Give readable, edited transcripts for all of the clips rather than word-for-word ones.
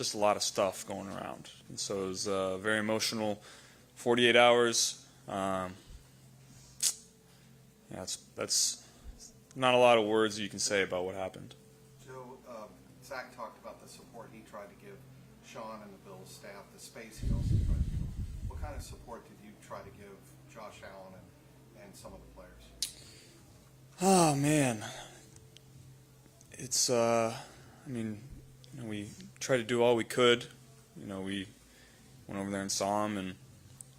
just a lot of stuff going around. And so it was a very emotional 48 hours. Yeah, that's not a lot of words you can say about what happened. Joe, Zach talked about the support he tried to give Sean and the Bills staff, the space he also tried to give. What kind of support did you try to give Josh Allen and some of the players? Oh, man. It's, I mean, we tried to do all we could. We went over there and saw him and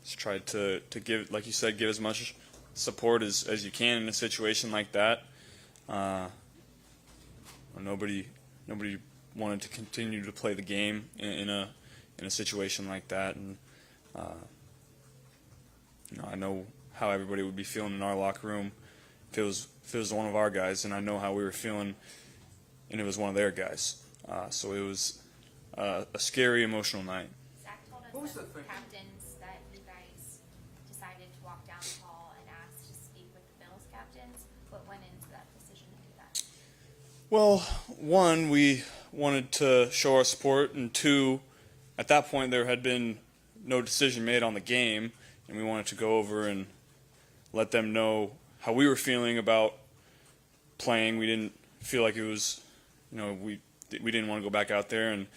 just tried to give, like you said, give as much support as you can in a situation like that. Nobody wanted to continue to play the game in a situation like that, and I know how everybody would be feeling in our locker room if it was one of our guys, and I know how we were feeling, and it was one of their guys. So it was a scary, emotional night. Zach told us that the captains that you guys decided to walk down the hall and ask to speak with the Bills captains. What went into that decision to do that? Well, one, we wanted to show our support, and two, at that point there had been no decision made on the game, and we wanted to go over and let them know how we were feeling about playing. We didn't feel like it was, we didn't want to go back out there, and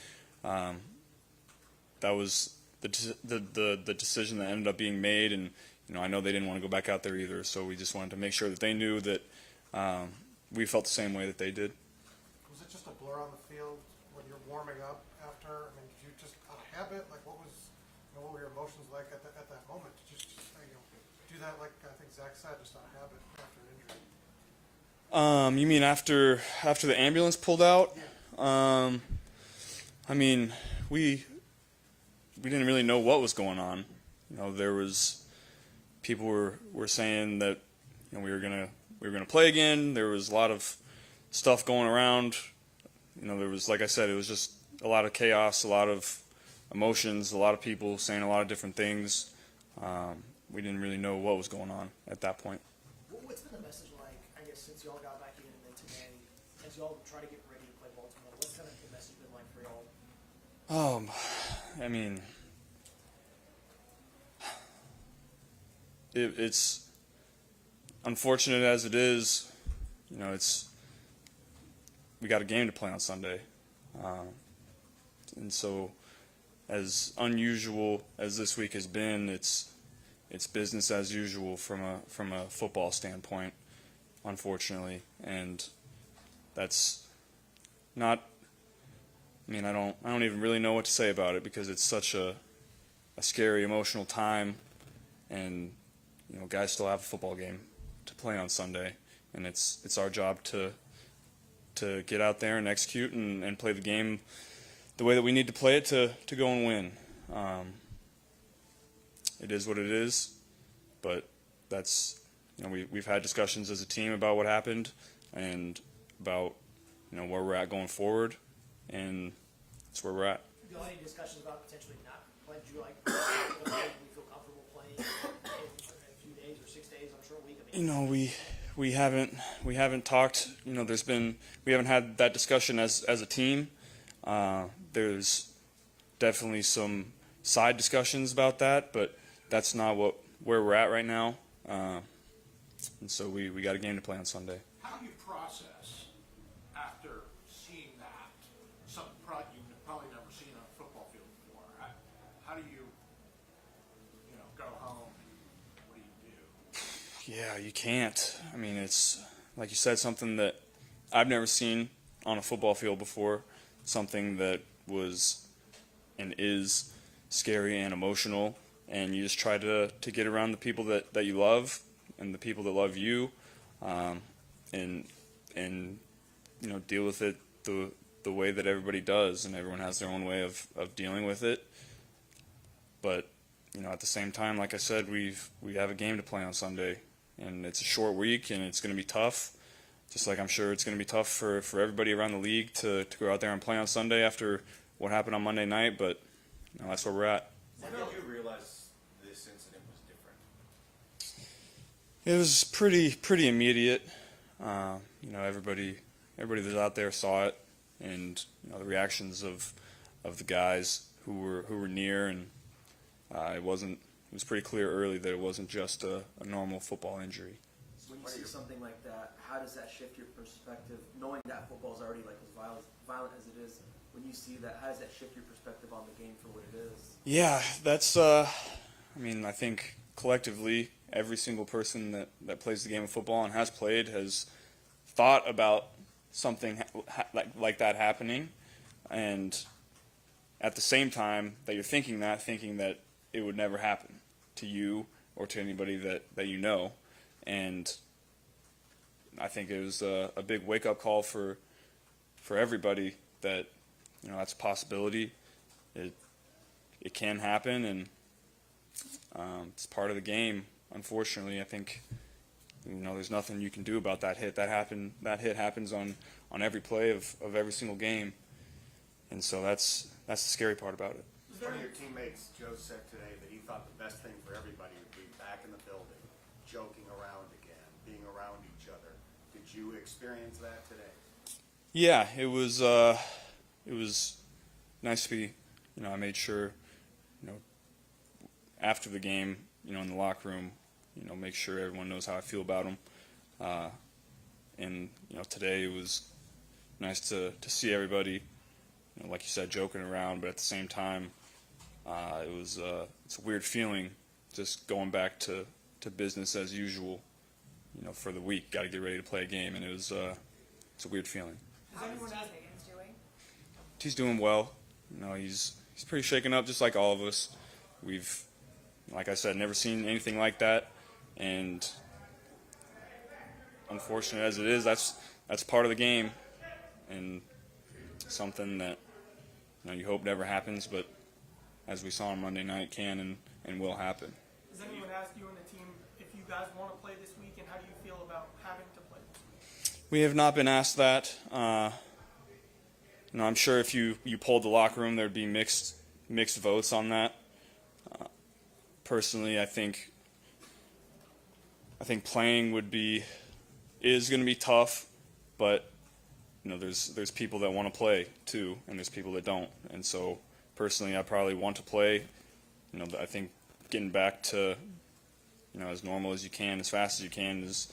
that was the decision that ended up being made. And I know they didn't want to go back out there either, so we just wanted to make sure that they knew that we felt the same way that they did. Was it just a blur on the field when you're warming up after? I mean, did you just out of habit? Like, what were your emotions like at that moment? Did you just do that, like I think Zach said, just out of habit after an injury? You mean after the ambulance pulled out? Yeah. I mean, we didn't really know what was going on. There was people were saying that we were gonna play again. There was a lot of stuff going around. There was, like I said, it was just a lot of chaos, a lot of emotions, a lot of people saying a lot of different things. We didn't really know what was going on at that point. What's been the message like, I guess, since y'all got back in and then today, as y'all try to get ready to play Baltimore? What's kind of the message been like for y'all? I mean, it's unfortunate as it is. We got a game to play on Sunday, and so as unusual as this week has been, it's business as usual from a football standpoint, unfortunately, and that's not. I mean, I don't even really know what to say about it because it's such a scary, emotional time, and guys still have a football game to play on Sunday, and it's our job to get out there and execute and play the game the way that we need to play it to go and win. It is what it is, but that's we've had discussions as a team about what happened and about where we're at going forward, and that's where we're at. Do you have any discussions about potentially not playing? Do you we feel comfortable playing in a few days or 6 days? I'm sure a week. I mean, we haven't talked. We haven't had that discussion as a team. There's definitely some side discussions about that, but that's not where we're at right now. And so we got a game to play on Sunday. How do you process after seeing that something you've probably never seen on a football field before? How do you go home? What do you do? Yeah, you can't. I mean, it's like you said, something that I've never seen on a football field before. Something that was and is scary and emotional, and you just try to get around the people that you love and the people that love you, and deal with it the way that everybody does, and everyone has their own way of dealing with it. But at the same time, like I said, we have a game to play on Sunday, and it's a short week, and it's going to be tough. Just like I'm sure it's going to be tough for everybody around the league to go out there and play on Sunday after what happened on Monday night, but that's where we're at. When did you realize this incident was different? It was pretty immediate. Everybody that was out there saw it, and the reactions of of the guys who were near, and it was pretty clear early that it wasn't just a normal football injury. When you see something like that, how does that shift your perspective, knowing that football is already like as violent as it is? When you see that, how does that shift your perspective on the game for what it is? Yeah, that's, I think collectively, every single person that plays the game of football and has played has thought about something like that happening, and at the same time that you're thinking that it would never happen to you or to anybody that you know. And I think it was a big wake-up call for everybody that, that's a possibility. It can happen, and it's part of the game. Unfortunately, I think there's nothing you can do about that hit. That hit happens on every play of every single game, and so that's the scary part about it. One of your teammates, Joe, said today that he thought the best thing for everybody would be back in the building, joking around again, being around each other. Did you experience that today? Yeah, it was nice to be, I made sure, after the game, in the locker room, make sure everyone knows how I feel about them. And today it was nice to see everybody, like you said, joking around, but at the same time, it's a weird feeling just going back to business as usual, for the week. Got to get ready to play a game, and it's a weird feeling. How is Higgins doing? He's doing well. He's pretty shaken up, just like all of us. We've, like I said, never seen anything like that, and unfortunate as it is, that's part of the game, and something that you hope never happens, but as we saw on Monday night, can and will happen. Does anyone ask you and the team if you guys want to play this week, and how do you feel about having to play? We have not been asked that. I'm sure if you polled the locker room, there'd be mixed votes on that. Personally, I think playing is going to be tough, but there's people that want to play too, and there's people that don't. And so personally, I probably want to play. I think getting back to as normal as you can, as fast as you can, is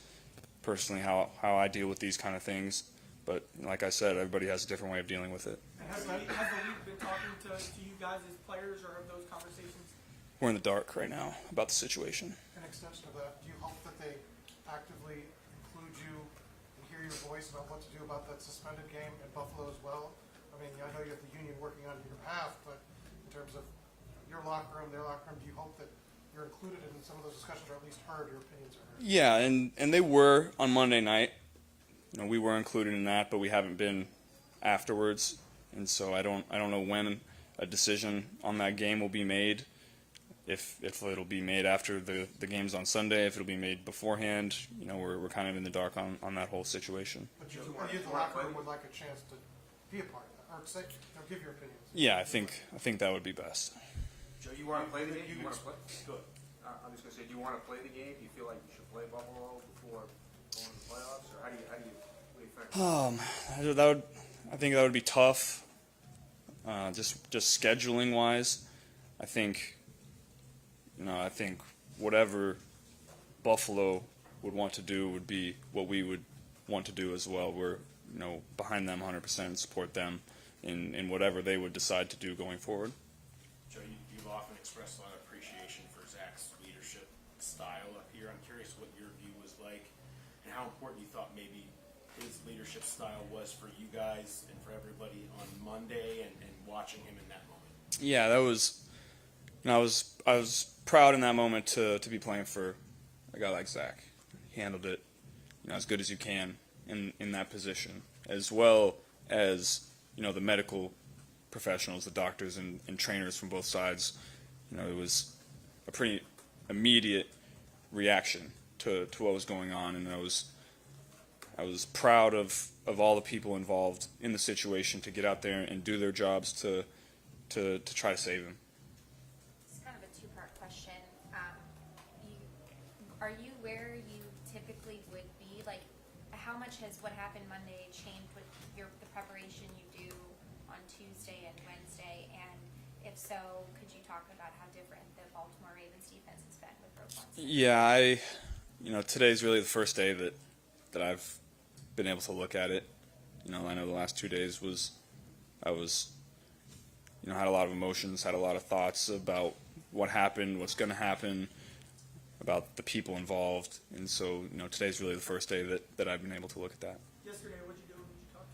personally how I deal with these kind of things. But like I said, everybody has a different way of dealing with it. And has the league been talking to you guys as players, or have those conversations? We're in the dark right now about the situation. An extension of that, do you hope that they actively include you and hear your voice about what to do about that suspended game in Buffalo as well? I know you have the union working on your behalf, but in terms of your locker room, their locker room, do you hope that you're included in some of those discussions, or at least heard, your opinions are heard? Yeah, and they were on Monday night. We were included in that, but we haven't been afterwards, and so I don't know when a decision on that game will be made. If it'll be made after the game's on Sunday, if it'll be made beforehand, we're kind of in the dark on that whole situation. But you, the locker room, would like a chance to be a part of that, or say, give your opinions. Yeah, I think that would be best. Joe, you want to play the game? You want to play? Good. I'm just going to say, do you want to play the game? Do you feel like you should play Buffalo before going to the playoffs, or how do you I think that would be tough. Just scheduling wise, I think whatever Buffalo would want to do would be what we would want to do as well. We're behind them 100% and support them in whatever they would decide to do going forward. Joe, you've often expressed a lot of appreciation for Zach's leadership style up here. I'm curious what your view was like and how important you thought maybe his leadership style was for you guys and for everybody on Monday, and watching him in that moment. Yeah, that was. I was proud in that moment to be playing for a guy like Zach. He handled it, as good as you can in that position, as well as the medical professionals, the doctors and trainers from both sides. It was a pretty immediate reaction to what was going on, and I was proud of all the people involved in the situation to get out there and do their jobs to try to save him. It's kind of a two-part question. Are you where you typically would be? Like, how much has what happened Monday changed with the preparation you do on Tuesday and Wednesday? if so, could you talk about how different the Baltimore Ravens defense has been with Roquan Smith? Yeah, today's really the first day that I've been able to look at it. I know the last 2 days I was had a lot of emotions, had a lot of thoughts about what happened, what's going to happen, about the people involved, and so today's really the first day that I've been able to look at that. Yesterday, what'd you do? Who'd you talk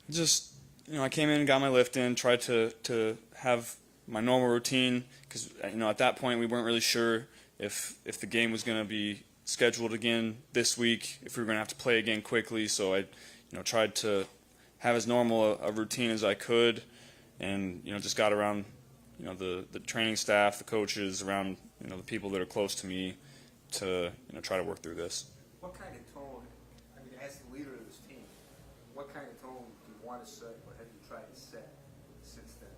to? Just I came in and got my lift in, tried to have my normal routine because at that point we weren't really sure if the game was going to be scheduled again this week, if we were going to have to play again quickly. So I tried to have as normal a routine as I could, and just got around the training staff, the coaches, around the people that are close to me to try to work through this. What kind of tone, as the leader of this team, what kind of tone do you want to set, or have you tried to set since that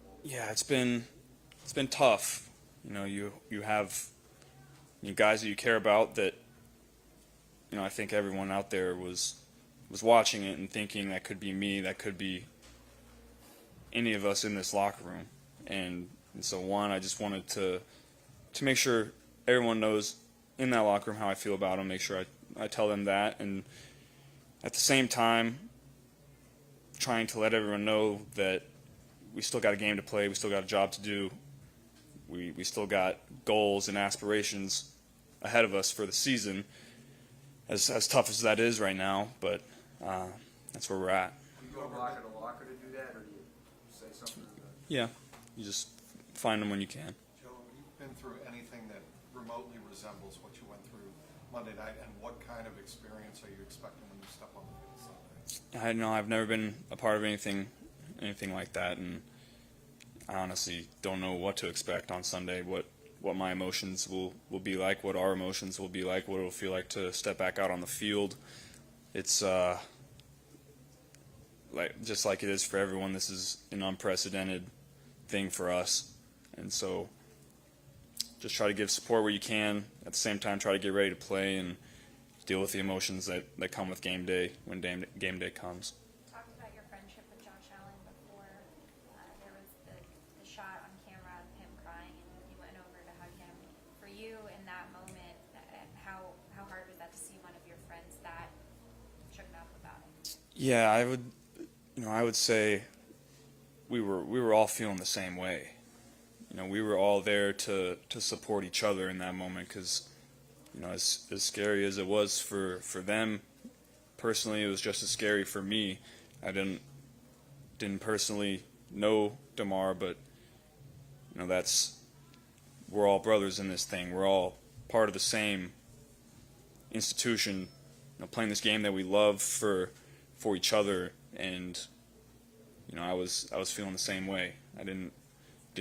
moment? Yeah, it's been tough. You have guys that you care about that I think everyone out there was watching it and thinking that could be me, that could be any of us in this locker room. And so I just wanted to make sure everyone knows in that locker room how I feel about them, make sure I tell them that, and at the same time trying to let everyone know that we still got a game to play, we still got a job to do, we still got goals and aspirations ahead of us for the season, as tough as that is right now, but that's where we're at. Do you go locker to locker to do that, or do you say something? Yeah, you just find them when you can. Joe, have you been through anything that remotely resembles what you went through Monday night, and what kind of experience are you expecting when you step on the field Sunday? I know I've never been a part of anything like that, and I honestly don't know what to expect on Sunday, what my emotions will be like, what our emotions will be like, what it'll feel like to step back out on the field. It's just like it is for everyone, this is an unprecedented thing for us, and so just try to give support where you can, at the same time try to get ready to play and deal with the emotions that come with game day when game day comes. Talked about your friendship with Josh Allen before. There was the shot on camera of him crying, and you went over to hug him. For you, in that moment, how hard was that to see one of your friends that shook up about it? Yeah, I would say we were all feeling the same way. We were all there to support each other in that moment because, as scary as it was for them, personally, it was just as scary for me. I didn't personally know Damar, but we're all brothers in this thing. We're all part of the same institution, playing this game that we love for each other, and I was feeling the same way. I didn't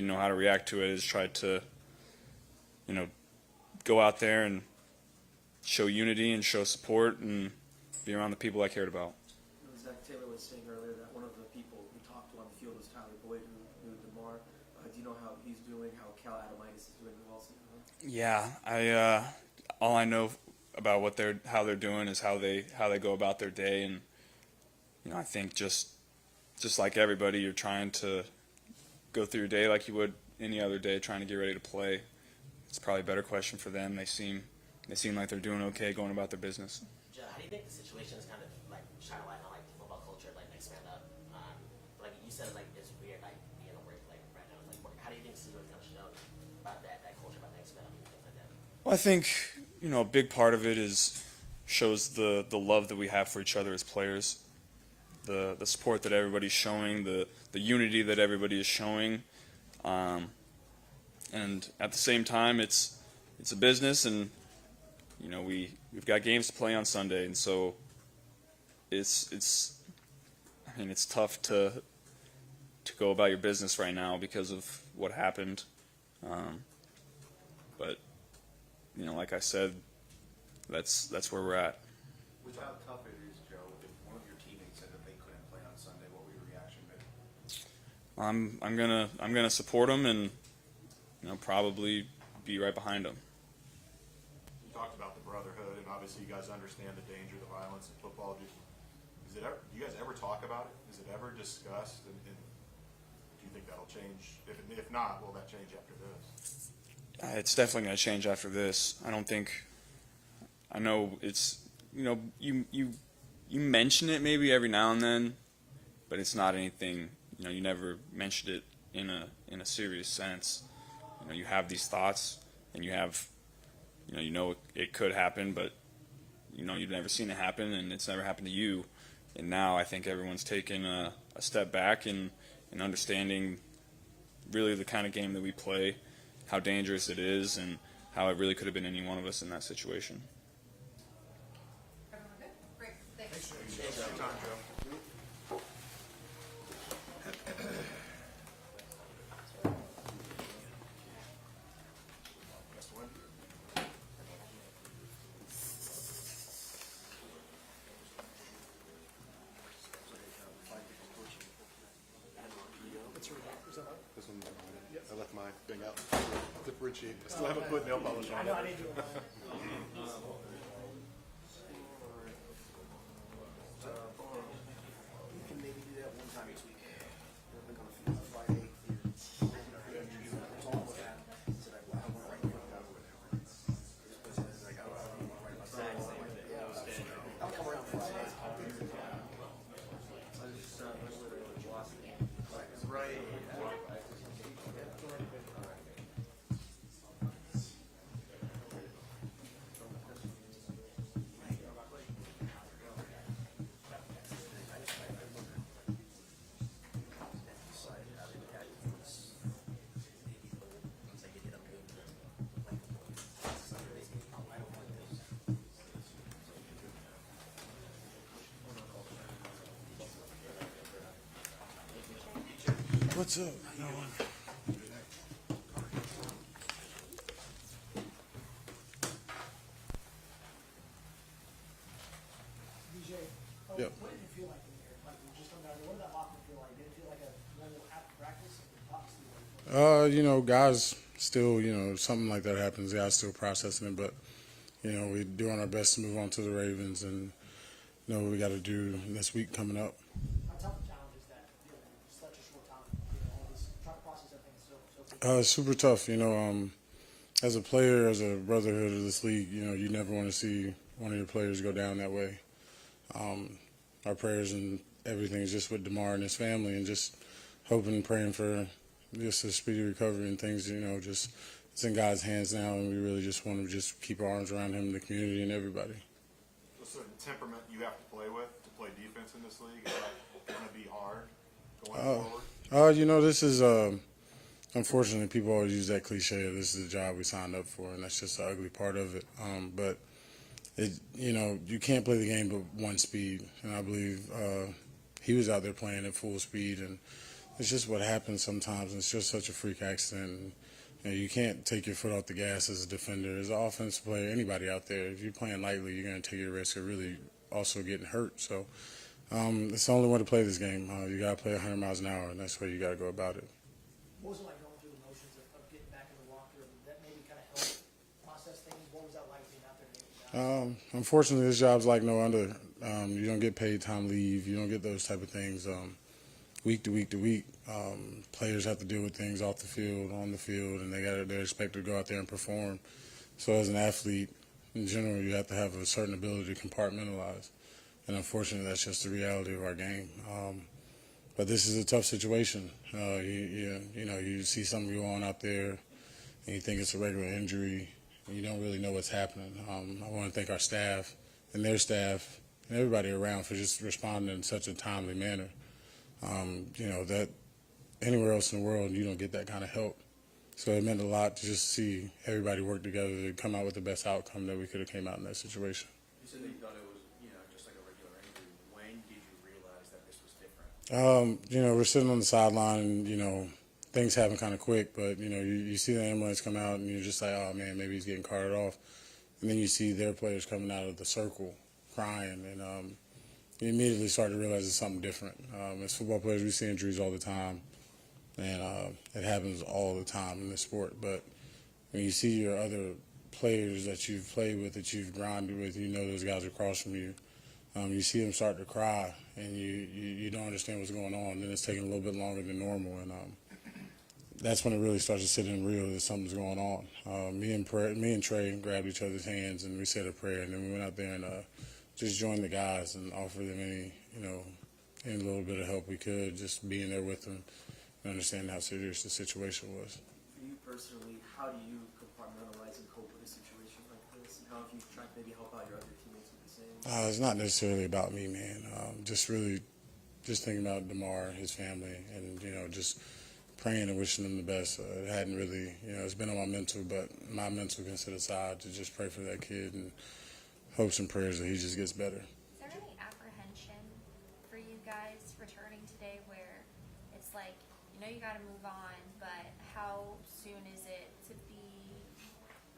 know how to react to it. I just tried to go out there and show unity and show support and be around the people I cared about. Zach Taylor was saying earlier that one of the people he talked to on the field was Tyler Boyd, who knew Damar. Do you know how he's doing, how Cal Adamitis is doing, who else is doing? Yeah, all I know about how they're doing is how they go about their day, and I think just like everybody, you're trying to go through your day like you would any other day, trying to get ready to play. It's probably a better question for them. They seem like they're doing okay, going about their business. Joe, how do you think the situation is kind of like shine a light on like the football culture, like next man up? Like you said, like it's weird, like being a work like right now. Like, how do you think this is really going to show about that culture, about next man up, and things like that? Well, I think a big part of it shows the love that we have for each other as players, the support that everybody's showing, the unity that everybody is showing, and at the same time, it's a business, and we've got games to play on Sunday, and so it's tough to go about your business right now because of what happened, but like I said, that's where we're at. With how tough it is, Joe, if one of your teammates said that they couldn't play on Sunday, what would your reaction be? I'm gonna support them and probably be right behind them. You talked about the Brotherhood, and obviously you guys understand the danger, the violence in football. Do you guys ever talk about it? Is it ever discussed? And do you think that'll change? If not, will that change after this? It's definitely going to change after this. I don't think. I know it's you mention it maybe every now and then, but it's not anything. You never mentioned it in a serious sense. You have these thoughts, and you have, it could happen, but you've never seen it happen, and it's never happened to you. And now I think everyone's taken a step back and understanding really the kind of game that we play, how dangerous it is, and how it really could have been any one of us in that situation. Everyone good? Great, thanks. Thanks for your time, Joe. This one, I left my thing out. Differentiate. I still haven't put nail polish on it. I didn't do it. You can maybe do that one time each week. They're gonna feel Friday. It's all about that. So I don't want to write it down. I'll come around Friday. Right. What's up? DJ, Yep. what did it feel like in here? Like, we just come down here, what did that locker room feel like? Did it feel like a normal after practice? Guys still, something like that happens. Guys still processing it, but we're doing our best to move on to the Ravens and know what we got to do this week coming up. How tough a challenge is that? Such a short time, all this, trying to process everything so Super tough, as a player, as a brotherhood of this league, you never want to see one of your players go down that way. Our prayers and everything is just with Damar and his family, and just hoping and praying for just a speedy recovery and things, just it's in God's hands now, and we really just want to just keep our arms around him, the community, and everybody. A certain temperament you have to play with to play defense in this league. Is that going to be hard going forward? This is unfortunately, people always use that cliche of this is the job we signed up for, and that's just the ugly part of it. But you can't play the game but one speed, and I believe he was out there playing at full speed, and it's just what happens sometimes. It's just such a freak accident. And, you can't take your foot off the gas as a defender, as an offensive player, anybody out there. If you're playing lightly, you're going to take your risk of really also getting hurt. So it's the only way to play this game. You got to play 100 miles an hour, and that's the way you got to go about it. what was it like going through the motions of getting back in the locker room? That maybe kind of helped process things. What was that like being out there? Unfortunately, this job's like no other. You don't get paid time leave. You don't get those type of things week to week to week. Players have to deal with things off the field, on the field, and they're expected to go out there and perform. So as an athlete, in general, you have to have a certain ability to compartmentalize. And unfortunately, that's just the reality of our game. But this is a tough situation. You see something go on out there, and you think it's a regular injury, and you don't really know what's happening. I want to thank our staff and their staff and everybody around for just responding in such a timely manner. That anywhere else in the world, you don't get that kind of help. So it meant a lot to just see everybody work together to come out with the best outcome that we could have came out in that situation. You said that you thought it was, just like a regular injury. When did you realize that this was different? We're sitting on the sideline and, things happen kind of quick, but, you see the ambulance come out and you're just like, oh, man, maybe he's getting carted off. And then you see their players coming out of the circle crying, and you immediately start to realize it's something different. As football players, we see injuries all the time, and it happens all the time in this sport. But when you see your other players that you've played with, that you've grinded with, those guys across from you, you see them start to cry, and you don't understand what's going on. Then it's taking a little bit longer than normal, and that's when it really starts to sit in real that something's going on. Me and Trey grabbed each other's hands and we said a prayer, and then we went out there and just joined the guys and offered them any little bit of help we could, just being there with them and understanding how serious the situation was. For you personally, how do you compartmentalize and cope with a situation like this? And how have you tried to maybe help out your other teammates with the same? It's not necessarily about me, man. Just thinking about Damar, his family, and just praying and wishing them the best. It hadn't really, it's been on my mental, but my mental can sit aside to just pray for that kid and hopes and prayers that he just gets better. Is there any apprehension for you guys returning today where it's like, you got to move on, but how soon is it to be,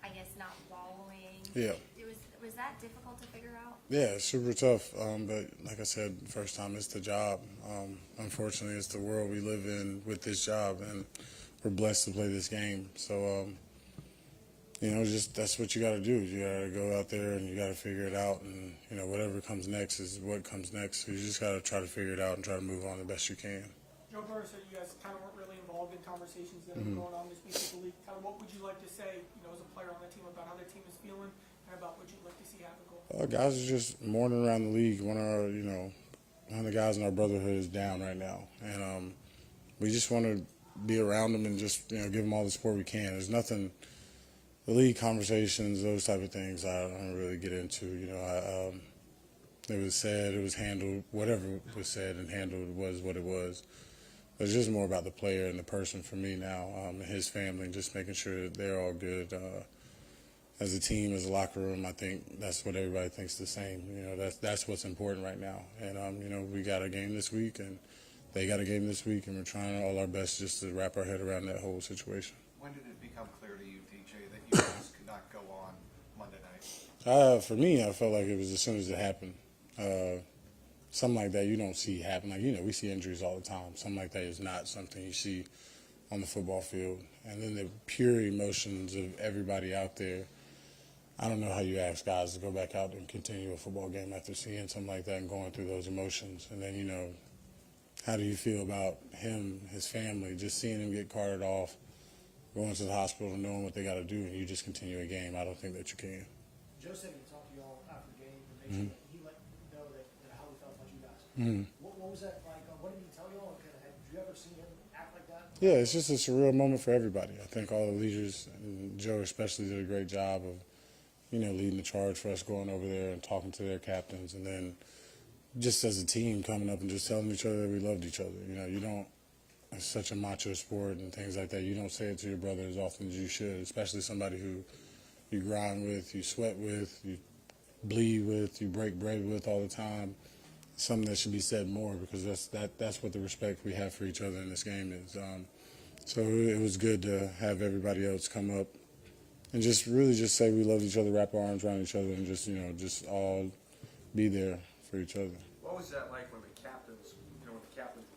I guess, not wallowing? Yeah. Was that difficult to figure out? Yeah, it's super tough. But like I said, first time, it's the job. Unfortunately, it's the world we live in with this job, and we're blessed to play this game. So, just that's what you got to do. You got to go out there and you got to figure it out, and whatever comes next is what comes next. So you just got to try to figure it out and try to move on the best you can. Joe Burrow said you guys kind of weren't really involved in conversations that have been going on this week with the league. Kind of what would you like to say, as a player on the team about how the team is feeling and about what you'd like to see happen going forward? Guys are just mourning around the league. One of the guys in our Brotherhood is down right now, and we just want to be around them and just give them all the support we can. There's nothing, the league conversations, those type of things, I don't really get into. It was said, it was handled, whatever was said and handled was what it was. It's just more about the player and the person for me now, and his family, and just making sure that they're all good. As a team, as a locker room, I think that's what everybody thinks the same. That's what's important right now. And, we got a game this week, and they got a game this week, and we're trying all our best just to wrap our head around that whole situation. When did it become clear to you, DJ, that you guys could not go on Monday night? For me, I felt like it was as soon as it happened. Something like that you don't see happen. We see injuries all the time. Something like that is not something you see on the football field. And then the pure emotions of everybody out there. I don't know how you ask guys to go back out and continue a football game after seeing something like that and going through those emotions. And then, how do you feel about him, his family, just seeing him get carted off, going to the hospital and knowing what they got to do, and you just continue a game? I don't think that you can. Joe said he talked to you all after the game and make sure that he let you know that how he felt about you guys. What was that like? What did he tell you all? Did you ever see him act like that? Yeah, it's just a surreal moment for everybody. I think all the leaders, and Joe especially, did a great job of leading the charge for us, going over there and talking to their captains, and then just as a team coming up and just telling each other that we loved each other. You don't, it's such a macho sport and things like that. You don't say it to your brother as often as you should, especially somebody who you grind with, you sweat with, you bleed with, you break bread with all the time. Something that should be said more, because that's what the respect we have for each other in this game is. So it was good to have everybody else come up and just really just say we love each other, wrap our arms around each other, and just just all be there for each other. What was that like when the captains,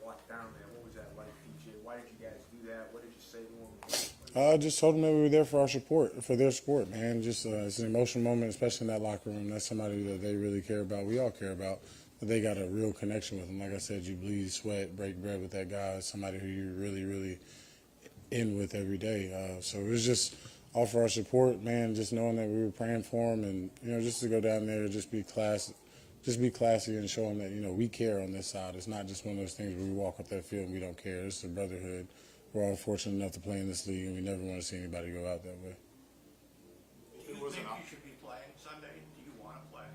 walked down there? What was that like, PJ? Why did you guys do that? What did you say to them? I just told them that we were there for our support, for their support, man. Just it's an emotional moment, especially in that locker room. That's somebody that they really care about. We all care about. But they got a real connection with them. Like I said, you bleed, sweat, break bread with that guy. Somebody who you're really, really in with every day. So it was just all for our support, man. Just knowing that we were praying for him, and just to go down there, just be classy and show them that we care on this side. It's not just one of those things where we walk up that field and we don't care. It's a brotherhood. We're all fortunate enough to play in this league, and we never want to see anybody go out that way. Do you think you should be playing Sunday? Do you want to play?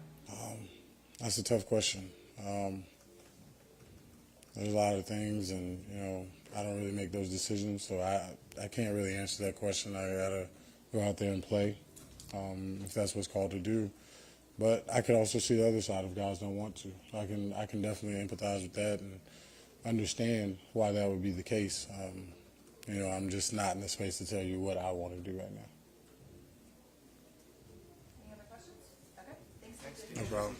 That's a tough question. There's a lot of things, and I don't really make those decisions, so I can't really answer that question. I gotta go out there and play, if that's what's called to do. But I could also see the other side if guys don't want to. I can definitely empathize with that and understand why that would be the case. I'm just not in the space to tell you what I want to do right now. Any other questions? Okay, thanks. No problem.